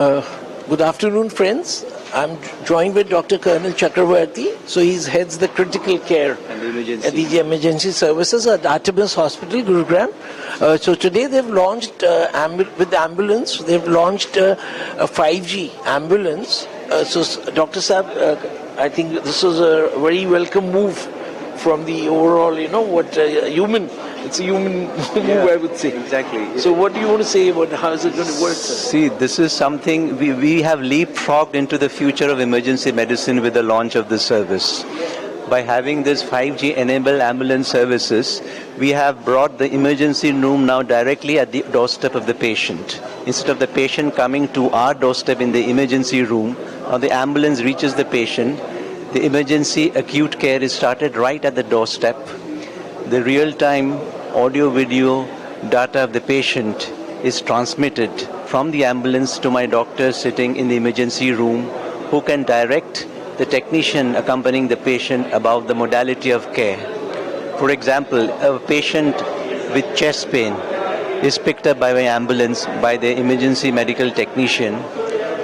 Good afternoon, friends. I'm joined with Dr. Colonel Chakravarti. So he heads the critical care at the emergency services at Artemis Hospital, Gurugram. So today they've launched with the ambulance. They've launched a 5G ambulance. So Dr. Saab, I think this was a very welcome move from the overall, it's a human move, I would say. Exactly. So what do you want to say about how is it going to work, sir? See, this is something we have leapfrogged into the future of emergency medicine with the launch of this service. By having this 5G enabled ambulance services, we have brought the emergency room now directly at the doorstep of the patient. Instead of the patient coming to our doorstep in the emergency room, now the ambulance reaches the patient. The emergency acute care is started right at the doorstep. The real-time audio-video data of the patient is transmitted from the ambulance to my doctor sitting in the emergency room, who can direct the technician accompanying the patient about the modality of care. For example, a patient with chest pain is picked up by my ambulance by the emergency medical technician.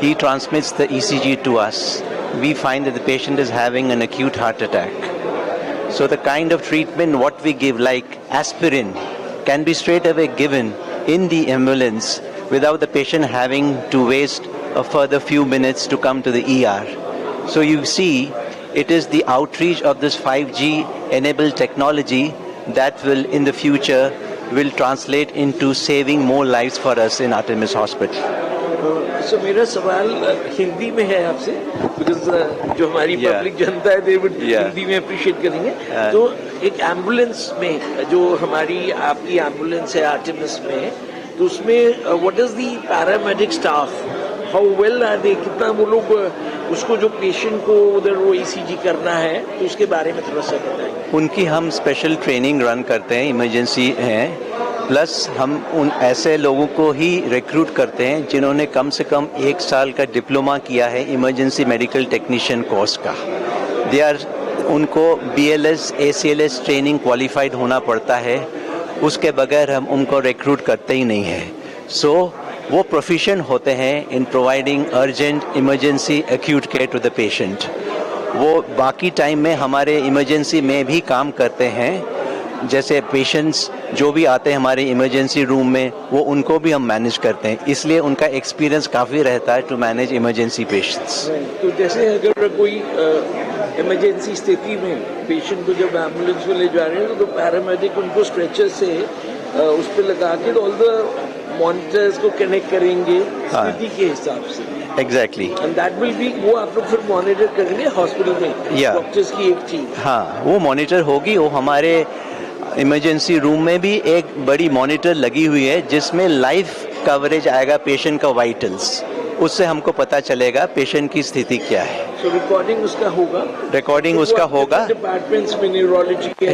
He transmits the ECG to us. We find that the patient is having an acute heart attack. So the kind of treatment what we give, like aspirin, can be straight away given in the ambulance without the patient having to waste a further few minutes to come to the ER. So you see, it is the outreach of this 5G enabled technology that will in the future will translate into saving more lives for us in Artemis Hospital. So मेरा सवाल हिंदी में है आपसे, because जो हमारी public जनता है they would Hindi में appreciate करेंगे. तो एक एम्बुलेंस में जो हमारी आपकी एम्बुलेंस है आर्टेमिस में, तो उसमें what is the paramedic staff? How well are they? कितना वो लोग उसको जो पेशेंट को उधर वो ECG करना है, तो उसके बारे में थोड़ा सा बताएंगे. उनकी हम स्पेशल ट्रेनिंग रन करते हैं, इमरजेंसी हैं, प्लस हम उन ऐसे लोगों को ही रिक्रूट करते हैं जिन्होंने कम से कम 1 साल का डिप्लोमा किया है इमरजेंसी मेडिकल टेक्नीशियन कोर्स का. उनको BLS, ACLS ट्रेनिंग क्वालिफाइड होना पड़ता है, उसके बगैर हम उनको रिक्रूट करते ही नहीं है. सो वो प्रोफिशिएंट होते हैं in providing urgent emergency acute care to the patient. वो बाकी टाइम में हमारे इमरजेंसी में भी काम करते हैं. जैसे पेशेंट्स जो भी आते हैं हमारे इमरजेंसी रूम में, वो उनको भी हम मैनेज करते हैं, इसलिए उनका एक्सपीरियंस काफ़ी रहता है टू मैनेज इमरजेंसी पेशेंट्स. तो जैसे अगर कोई इमरजेंसी स्थिति में पेशेंट को जब एम्बुलेंस में ले जा रहे हैं तो पैरामेडिक उनको स्ट्रेचर से उस पर लगा के ऑल द मॉनिटर्स को कनेक्ट करेंगे स्थिति के हिसाब से. Exactly. And that will be, वो आप लोग फिर मॉनिटर करेंगे हॉस्पिटल में, डॉक्टर्स की एक टीम. हाँ, वो मॉनिटर होगी. वो हमारे इमरजेंसी रूम में भी एक बड़ी मॉनिटर लगी हुई है जिसमें लाइव कवरेज आएगा पेशेंट का वाइटल्स. उससे हमको पता चलेगा पेशेंट की स्थिति क्या है. So रिकॉर्डिंग उसका होगा. रिकॉर्डिंग उसका होगा. डिपार्टमेंट्स में न्यूरोलॉजी के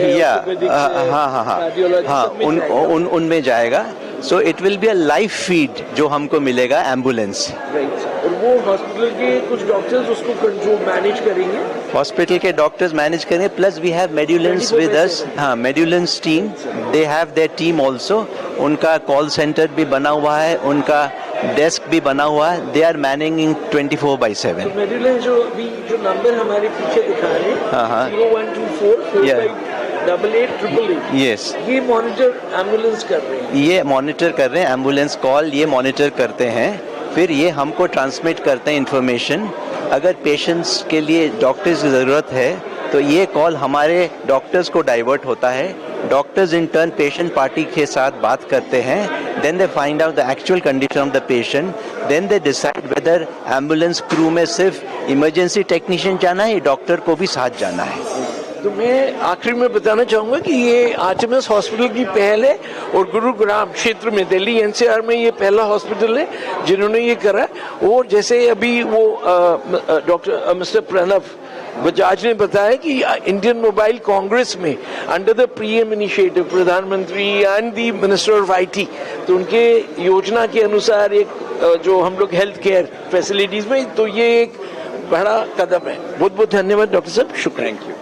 उनमें जाएगा. So it will be a live feed जो हमको मिलेगा एम्बुलेंस. राइट. और वो हॉस्पिटल के कुछ डॉक्टर्स उसको कंट्रोल मैनेज करेंगे. हॉस्पिटल के डॉक्टर्स मैनेज करेंगे. Plus we have Medulance with us. हाँ, Medulance team, they have their team also. उनका कॉल सेंटर भी बना हुआ है, उनका डेस्क भी बना हुआ है. They are managing 24/7. तो मेड्यूलेंस जो नंबर हमारे पीछे दिखा रहे हैं 0124 8888. यस, ये मॉनिटर एम्बुलेंस कर रहे हैं. ये मॉनिटर कर रहे हैं एम्बुलेंस कॉल, ये मॉनिटर करते हैं. फिर ये हमको ट्रांसमिट करते हैं इन्फॉर्मेशन. अगर पेशेंट्स के लिए डॉक्टर्स की ज़रूरत है तो ये कॉल हमारे डॉक्टर्स को डाइवर्ट होता है. Doctors in turn patient party के साथ बात करते हैं. Then they find out the actual condition of the patient. Then they decide whether ambulance crew में सिर्फ इमरजेंसी टेक्नीशियन जाना है या डॉक्टर को भी साथ जाना है. तो मैं आखिर में बताना चाहूँगा कि ये आर्टेमिस हॉस्पिटल की पहल है और गुरुग्राम क्षेत्र में, दिल्ली NCR में ये पहला हॉस्पिटल है जिन्होंने ये करा. और जैसे अभी वो डॉक्टर मिस्टर प्रणव बजाज ने बताया कि इंडियन मोबाइल कांग्रेस में अंडर द पीएम इनिशिएटिव प्रधानमंत्री and the minister of IT, तो उनके योजना के अनुसार एक जो हम लोग हेल्थ केयर फैसिलिटीज में, तो ये एक बड़ा कदम है. बहुत बहुत धन्यवाद डॉक्टर साहब. शुक्रिया. Thank you.